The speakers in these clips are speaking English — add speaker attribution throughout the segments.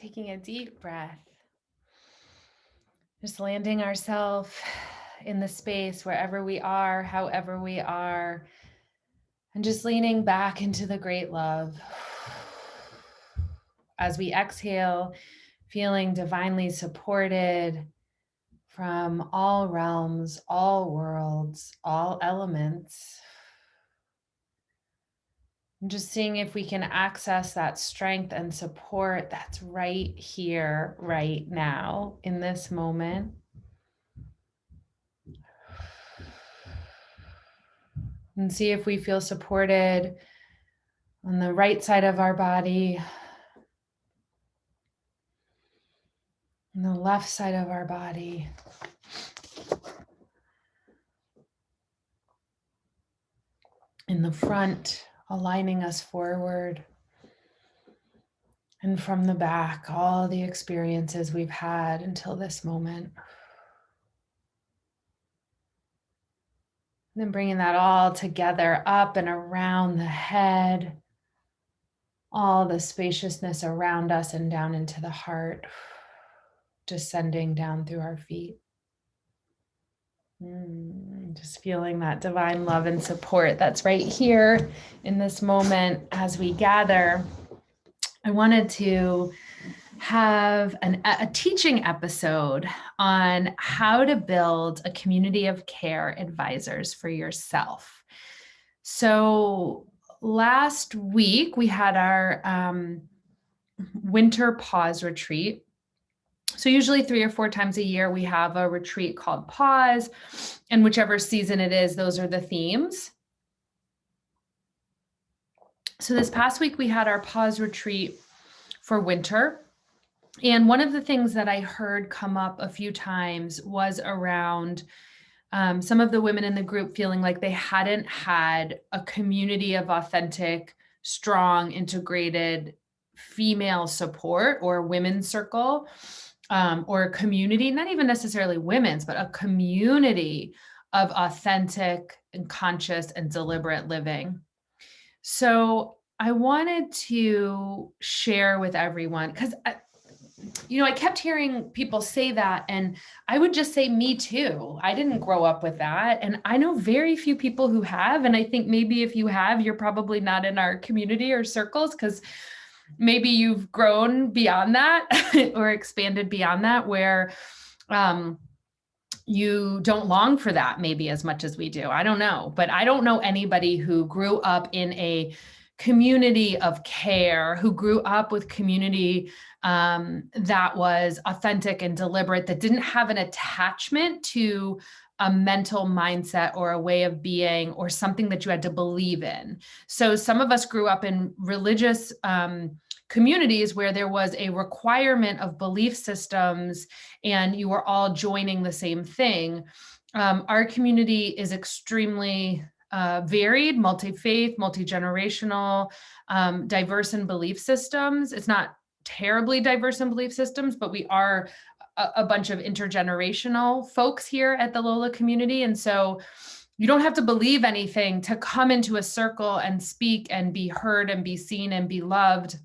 Speaker 1: Taking a deep breath, just landing ourselves in the space wherever we are, however we are, and just leaning back into the great love. As we exhale, feeling divinely supported from all realms, all worlds, all elements. And just seeing if we can access that strength and support that's right here, right now, in this moment. And see if we feel supported on the right side of our body, on the left side of our body. In the front, aligning us forward. And from the back, all the experiences we've had until this moment. And then bringing that all together up and around the head, all the spaciousness around us and down into the heart, descending down through our feet. Just feeling that divine love and support that's right here in this moment as we gather. I wanted to have a teaching episode on how to build a community of care advisors for yourself. So last week we had our winter Paws retreat. So usually 3 or 4 times a year, we have a retreat called Paws, and whichever season it is, those are the themes. So this past week, we had our Paws retreat for winter. And one of the things that I heard come up a few times was around some of the women in the group feeling like they hadn't had a community of authentic, strong, integrated female support or women's circle. Or a community, not even necessarily women's, but a community of authentic and conscious and deliberate living. So I wanted to share with everyone, because I kept hearing people say that, and I would just say, me too. I didn't grow up with that. And I know very few people who have. And I think maybe if you have, you're probably not in our community or circles, because maybe you've grown beyond that or expanded beyond that, where you don't long for that maybe as much as we do. I don't know, but I don't know anybody who grew up in a community of care, who grew up with community that was authentic and deliberate, that didn't have an attachment to a mental mindset or a way of being or something that you had to believe in. So some of us grew up in religious communities where there was a requirement of belief systems and you were all joining the same thing. Our community is extremely varied, multi-faith, multi-generational, diverse in belief systems. It's not terribly diverse in belief systems, but we are a bunch of intergenerational folks here at the Lola community. And so you don't have to believe anything to come into a circle and speak and be heard and be seen and be loved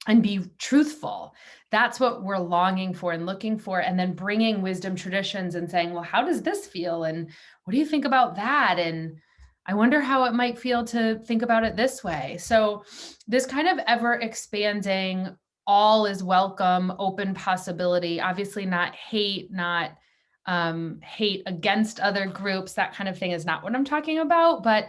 Speaker 1: and be truthful. That's what we're longing for and looking for. And then bringing wisdom traditions and saying, well, how does this feel? And what do you think about that? And I wonder how it might feel to think about it this way. So this kind of ever expanding, all is welcome, open possibility, obviously not hate, not hate against other groups, that kind of thing is not what I'm talking about. But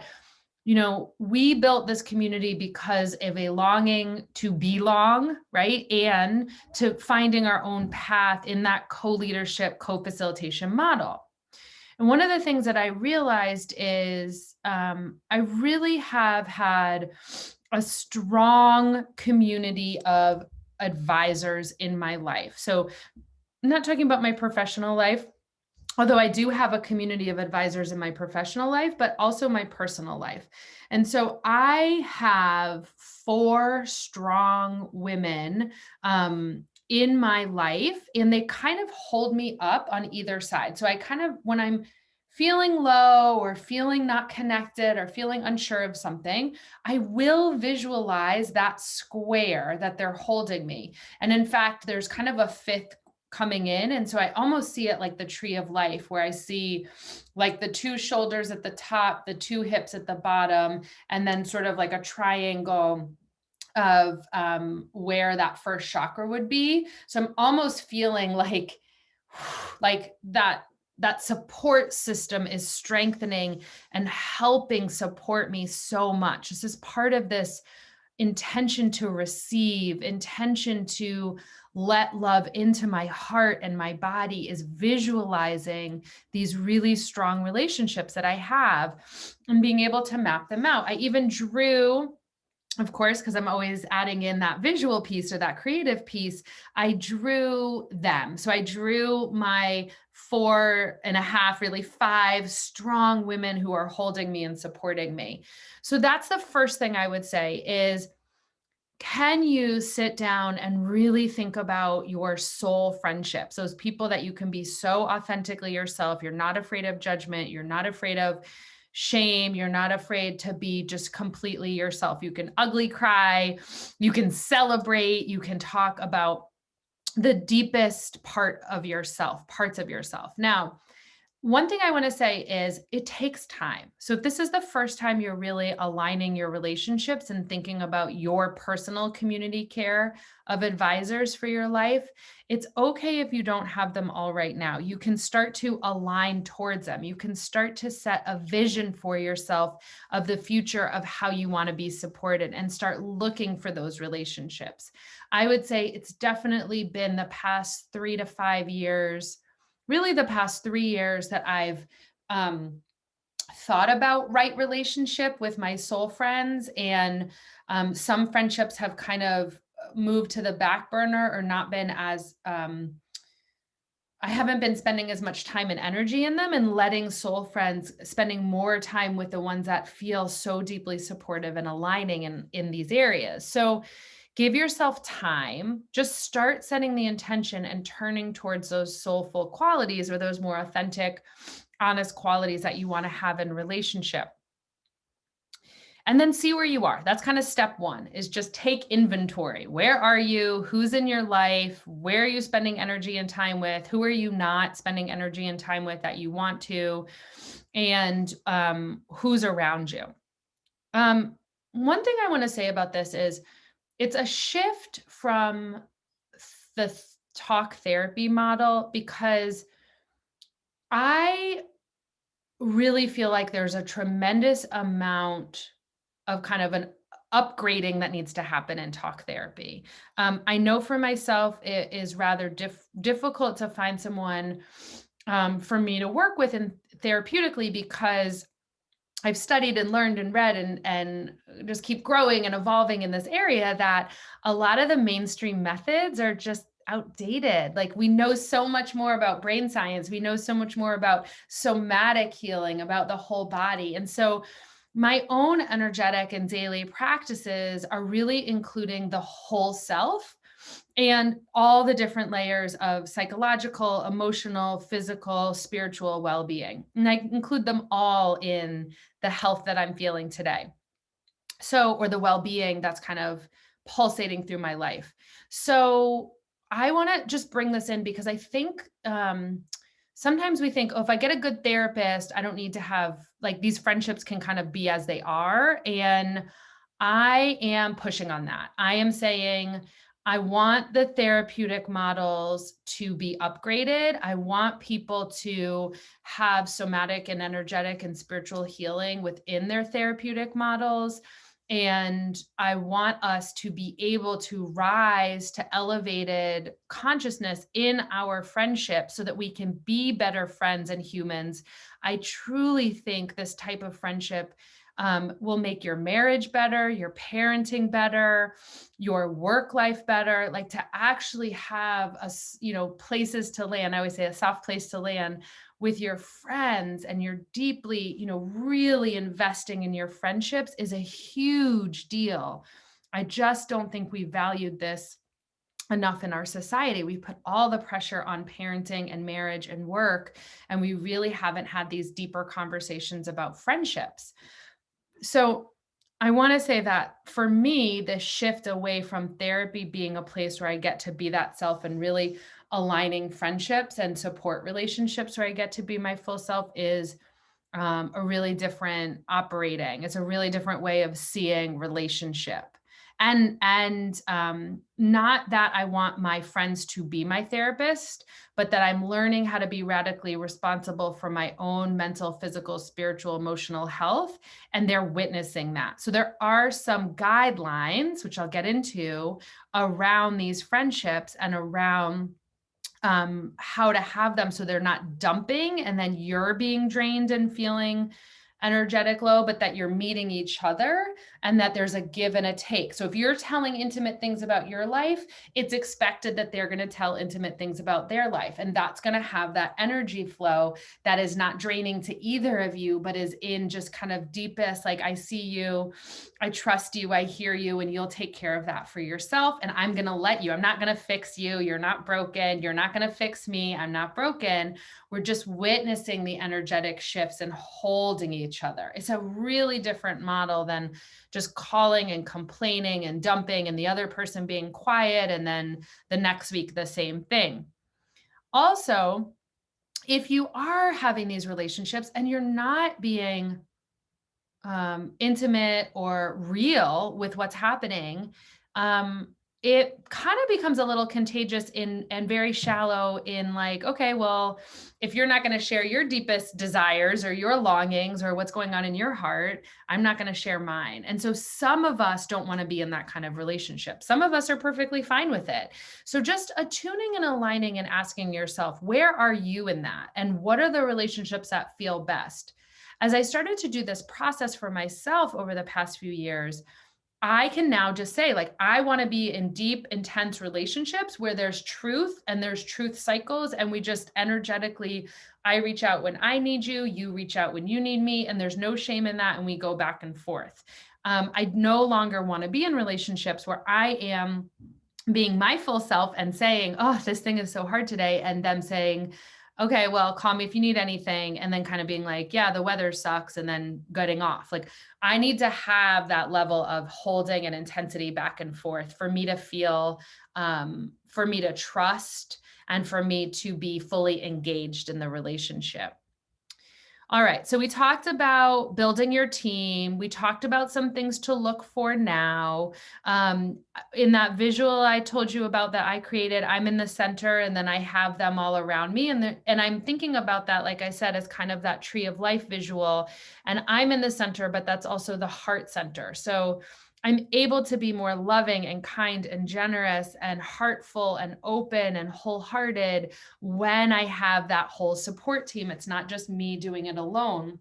Speaker 1: we built this community because of a longing to belong, right? And to finding our own path in that co-leadership, co-facilitation model. And one of the things that I realized is I really have had a strong community of advisors in my life. So I'm not talking about my professional life, although I do have a community of advisors in my professional life, but also my personal life. And so I have 4 strong women in my life, and they kind of hold me up on either side. So I kind of, when I'm feeling low or feeling not connected or feeling unsure of something, I will visualize that square that they're holding me. And in fact, there's kind of a fifth coming in. And so I almost see it like the tree of life, where I see like the two shoulders at the top, the two hips at the bottom, and then sort of like a triangle of where that first chakra would be. So I'm almost feeling like that support system is strengthening and helping support me so much. This is part of this intention to receive, intention to let love into my heart and my body, is visualizing these really strong relationships that I have and being able to map them out. I even drew, of course, because I'm always adding in that visual piece or that creative piece, I drew them. So I drew my 4.5, really 5 strong women who are holding me and supporting me. So that's the first thing I would say is, can you sit down and really think about your soul friendships, those people that you can be so authentically yourself? You're not afraid of judgment. You're not afraid of shame. You're not afraid to be just completely yourself. You can ugly cry. You can celebrate. You can talk about the deepest parts of yourself. Now, one thing I want to say is it takes time. So if this is the first time you're really aligning your relationships and thinking about your personal community care of advisors for your life, it's okay if you don't have them all right now. You can start to align towards them. You can start to set a vision for yourself of the future of how you want to be supported and start looking for those relationships. I would say it's definitely been the past 3 to 5 years, really the past 3 years, that I've thought about right relationship with my soul friends. And some friendships have kind of moved to the back burner or not been as, I haven't been spending as much time and energy in them, and letting soul friends, spending more time with the ones that feel so deeply supportive and aligning in these areas. So give yourself time. Just start setting the intention and turning towards those soulful qualities or those more authentic, honest qualities that you want to have in relationship. And then see where you are. That's kind of step one, is just take inventory. Where are you? Who's in your life? Where are you spending energy and time with? Who are you not spending energy and time with that you want to? And who's around you? One thing I want to say about this is, it's a shift from the talk therapy model, because I really feel like there's a tremendous amount of kind of an upgrading that needs to happen in talk therapy. I know for myself, it is rather difficult to find someone for me to work with in therapeutically, because I've studied and learned and read and just keep growing and evolving in this area, that a lot of the mainstream methods are just outdated. Like, we know so much more about brain science. We know so much more about somatic healing, about the whole body. And so my own energetic and daily practices are really including the whole self and all the different layers of psychological, emotional, physical, spiritual well-being. And I include them all in the health that I'm feeling today. So, or the well-being that's kind of pulsating through my life. So I want to just bring this in, because I think sometimes we think, oh, if I get a good therapist, I don't need to have, like, these friendships can kind of be as they are. And I am pushing on that. I am saying, I want the therapeutic models to be upgraded. I want people to have somatic and energetic and spiritual healing within their therapeutic models. And I want us to be able to rise to elevated consciousness in our friendship so that we can be better friends and humans. I truly think this type of friendship will make your marriage better, your parenting better, your work life better. Like, to actually have places to land. I always say a soft place to land with your friends, and you're deeply, really investing in your friendships, is a huge deal. I just don't think we valued this enough in our society. We put all the pressure on parenting and marriage and work, and we really haven't had these deeper conversations about friendships. So I want to say that for me, the shift away from therapy being a place where I get to be that self and really aligning friendships and support relationships where I get to be my full self is a really different operating. It's a really different way of seeing relationship. And not that I want my friends to be my therapist, but that I'm learning how to be radically responsible for my own mental, physical, spiritual, emotional health, and they're witnessing that. So there are some guidelines, which I'll get into, around these friendships and around how to have them so they're not dumping and then you're being drained and feeling energetic low, but that you're meeting each other and that there's a give and a take. So if you're telling intimate things about your life, it's expected that they're going to tell intimate things about their life. And that's going to have that energy flow that is not draining to either of you, but is in just kind of deepest, like, I see you, I trust you, I hear you, and you'll take care of that for yourself. And I'm going to let you, I'm not going to fix you. You're not broken. You're not going to fix me. I'm not broken. We're just witnessing the energetic shifts and holding each other. It's a really different model than just calling and complaining and dumping and the other person being quiet. And then the next week, the same thing. Also, if you are having these relationships and you're not being intimate or real with what's happening, it kind of becomes a little contagious in and very shallow in like, okay, well, if you're not going to share your deepest desires or your longings or what's going on in your heart, I'm not going to share mine. And so some of us don't want to be in that kind of relationship. Some of us are perfectly fine with it. So just attuning and aligning and asking yourself, where are you in that? And what are the relationships that feel best? As I started to do this process for myself over the past few years, I can now just say, like, I want to be in deep, intense relationships where there's truth and there's truth cycles. And we just energetically, I reach out when I need you, you reach out when you need me. And there's no shame in that. And we go back and forth. I no longer want to be in relationships where I am being my full self and saying, oh, this thing is so hard today. And them saying, okay, well, call me if you need anything. And then kind of being like, yeah, the weather sucks. And then getting off. Like, I need to have that level of holding and intensity back and forth for me to feel, for me to trust, and for me to be fully engaged in the relationship. All right. So we talked about building your team. We talked about some things to look for now. In that visual I told you about that I created, I'm in the center and then I have them all around me. And I'm thinking about that, like I said, as kind of that tree of life visual. And I'm in the center, but that's also the heart center. So I'm able to be more loving and kind and generous and heartful and open and wholehearted when I have that whole support team. It's not just me doing it alone.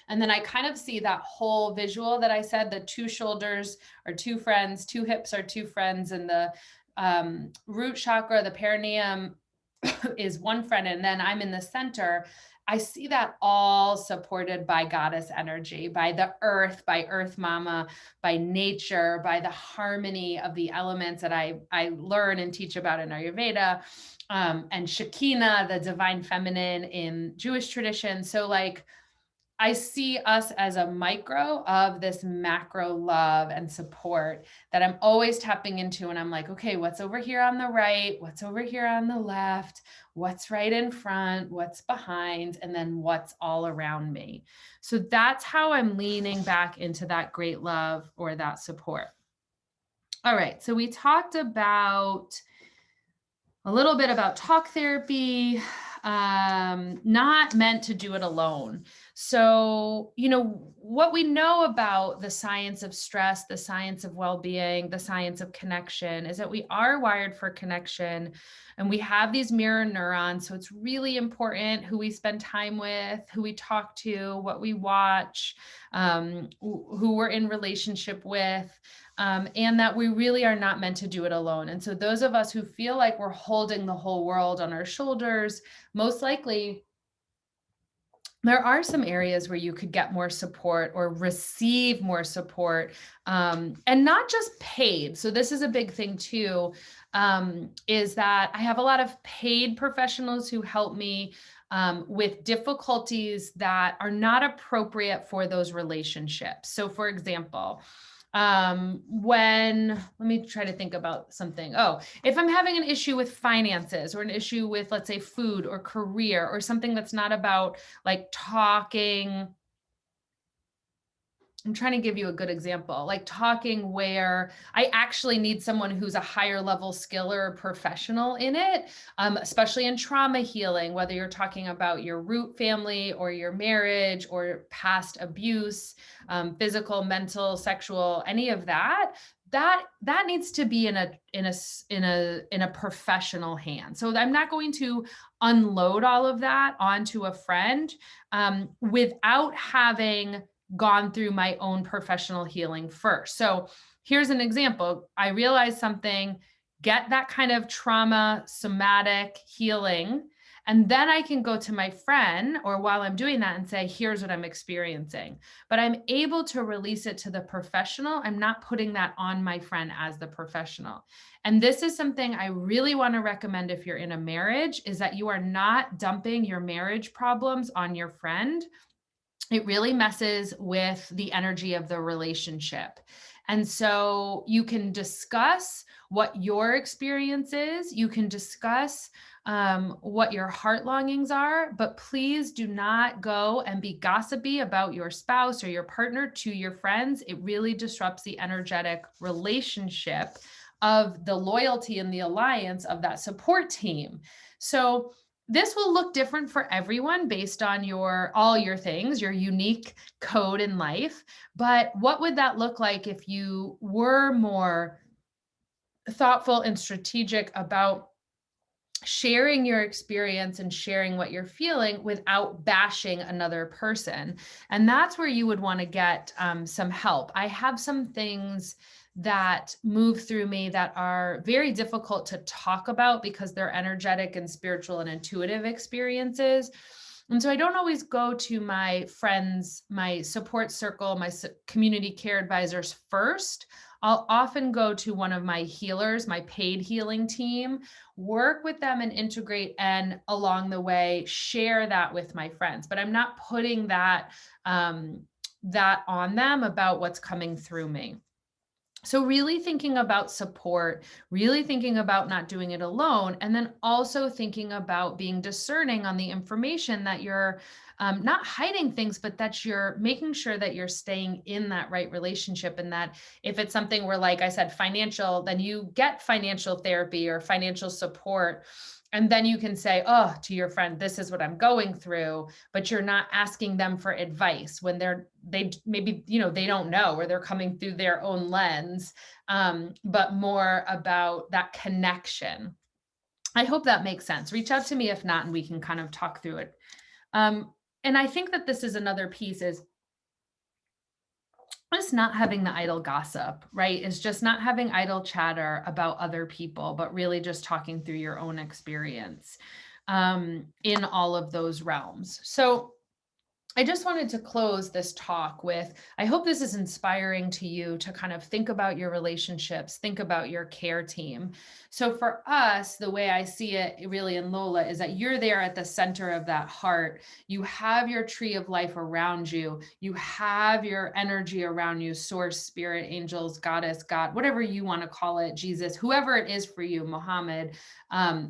Speaker 1: And then I kind of see that whole visual that I said, the two shoulders are two friends, two hips are two friends, and the root chakra, the perineum is one friend, and then I'm in the center. I see that all supported by goddess energy, by the earth, by earth mama, by nature, by the harmony of the elements that I learn and teach about in Ayurveda, and Shekinah, the divine feminine in Jewish tradition. So like, I see us as a micro of this macro love and support that I'm always tapping into. And I'm like, okay, what's over here on the right? What's over here on the left? What's right in front? What's behind? And then what's all around me? So that's how I'm leaning back into that great love or that support. All right. So we talked about a little bit about talk therapy, not meant to do it alone. So, what we know about the science of stress, the science of well-being, the science of connection is that we are wired for connection and we have these mirror neurons. So it's really important who we spend time with, who we talk to, what we watch, who we're in relationship with. And that we really are not meant to do it alone. And so those of us who feel like we're holding the whole world on our shoulders, most likely there are some areas where you could get more support or receive more support, and not just paid. So this is a big thing too, is that I have a lot of paid professionals who help me with difficulties that are not appropriate for those relationships. So for example, when let me try to think about something. Oh, if I'm having an issue with finances or an issue with, let's say, food or career or something that's not about like talking. I'm trying to give you a good example, like talking where I actually need someone who's a higher level skill or professional in it, especially in trauma healing, whether you're talking about your root family or your marriage or past abuse, physical, mental, sexual, any of that. That needs to be in a professional hand. So I'm not going to unload all of that onto a friend, without having gone through my own professional healing first. So here's an example. I realized something, get that kind of trauma, somatic healing, and then I can go to my friend or while I'm doing that and say, here's what I'm experiencing. But I'm able to release it to the professional. I'm not putting that on my friend as the professional. And this is something I really want to recommend if you're in a marriage, is that you are not dumping your marriage problems on your friend. It really messes with the energy of the relationship. And so you can discuss what your experience is. You can discuss what your heart longings are, but please do not go and be gossipy about your spouse or your partner to your friends. It really disrupts the energetic relationship of the loyalty and the alliance of that support team. So this will look different for everyone based on all your things, your unique code in life. But what would that look like if you were more thoughtful and strategic about sharing your experience and sharing what you're feeling without bashing another person? And that's where you would want to get some help. I have some things that move through me that are very difficult to talk about because they're energetic and spiritual and intuitive experiences. And so I don't always go to my friends, my support circle, my community care advisors first. I'll often go to one of my healers, my paid healing team, work with them and integrate, and along the way share that with my friends. But I'm not putting that on them about what's coming through me. So really thinking about support, really thinking about not doing it alone, and then also thinking about being discerning on the information that you're not hiding things, but that you're making sure that you're staying in that right relationship. And that if it's something where, like I said, financial, then you get financial therapy or financial support. And then you can say, oh, to your friend, this is what I'm going through, but you're not asking them for advice when they maybe, they don't know, or they're coming through their own lens, but more about that connection. I hope that makes sense. Reach out to me if not, and we can kind of talk through it. And I think that this is another piece, is just not having the idle gossip, right? Is just not having idle chatter about other people, but really just talking through your own experience in all of those realms. So I just wanted to close this talk with, I hope this is inspiring to you to kind of think about your relationships, think about your care team. So for us, the way I see it really in Lola is that you're there at the center of that heart. You have your tree of life around you. You have your energy around you, source, spirit, angels, goddess, God, whatever you want to call it, Jesus, whoever it is for you, Muhammad,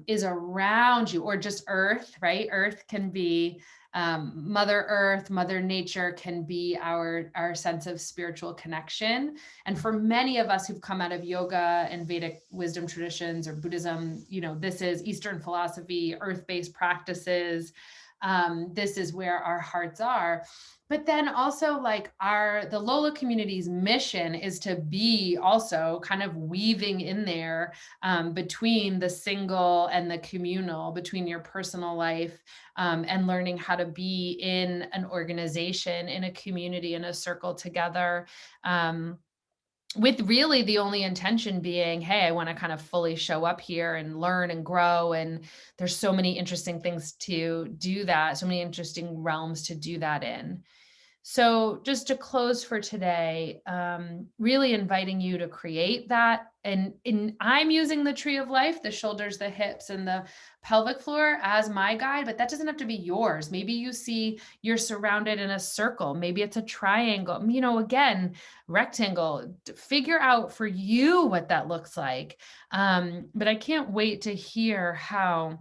Speaker 1: is around you, or just earth, right? Earth can be Mother Earth, Mother Nature can be our sense of spiritual connection. And for many of us who've come out of yoga and Vedic wisdom traditions or Buddhism, this is Eastern philosophy, earth-based practices. This is where our hearts are. But then also, like, the Lola community's mission is to be also kind of weaving in there, between the single and the communal, between your personal life, and learning how to be in an organization, in a community, in a circle together. with really the only intention being, hey, I want to kind of fully show up here and learn and grow. And there's so many interesting things to do that, so many interesting realms to do that in. So, just to close for today, really inviting you to create that. And I'm using the tree of life, the shoulders, the hips, and the pelvic floor as my guide, but that doesn't have to be yours. Maybe you see you're surrounded in a circle. Maybe it's a triangle, again, rectangle. Figure out for you what that looks like. But I can't wait to hear how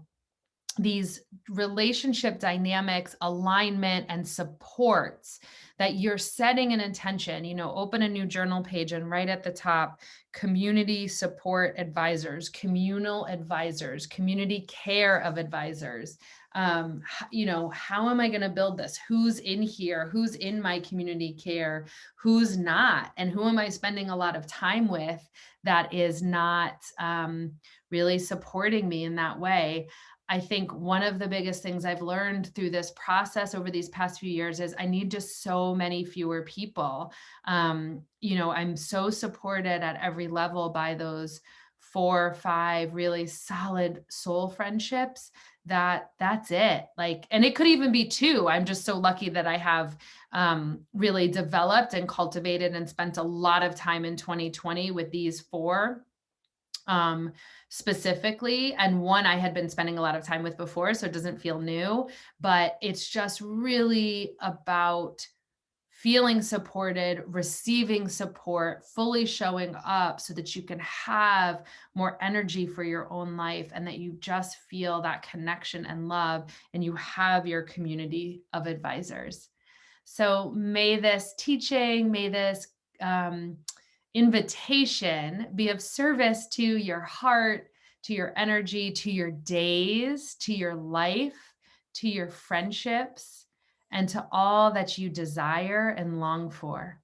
Speaker 1: these relationship dynamics, alignment, and supports that you're setting an intention. Open a new journal page and write at the top: community support advisors, communal advisors, community care of advisors. How am I going to build this? Who's in here? Who's in my community care? Who's not? And who am I spending a lot of time with that is not really supporting me in that way? I think one of the biggest things I've learned through this process over these past few years is I need just so many fewer people. I'm so supported at every level by those 4 or 5 really solid soul friendships that's it. And it could even be 2. I'm just so lucky that I have really developed and cultivated and spent a lot of time in 2020 with these 4 specifically, and one I had been spending a lot of time with before, so it doesn't feel new, but it's just really about feeling supported, receiving support, fully showing up so that you can have more energy for your own life, and that you just feel that connection and love, and you have your community of advisors. So may this teaching, may this invitation be of service to your heart, to your energy, to your days, to your life, to your friendships, and to all that you desire and long for.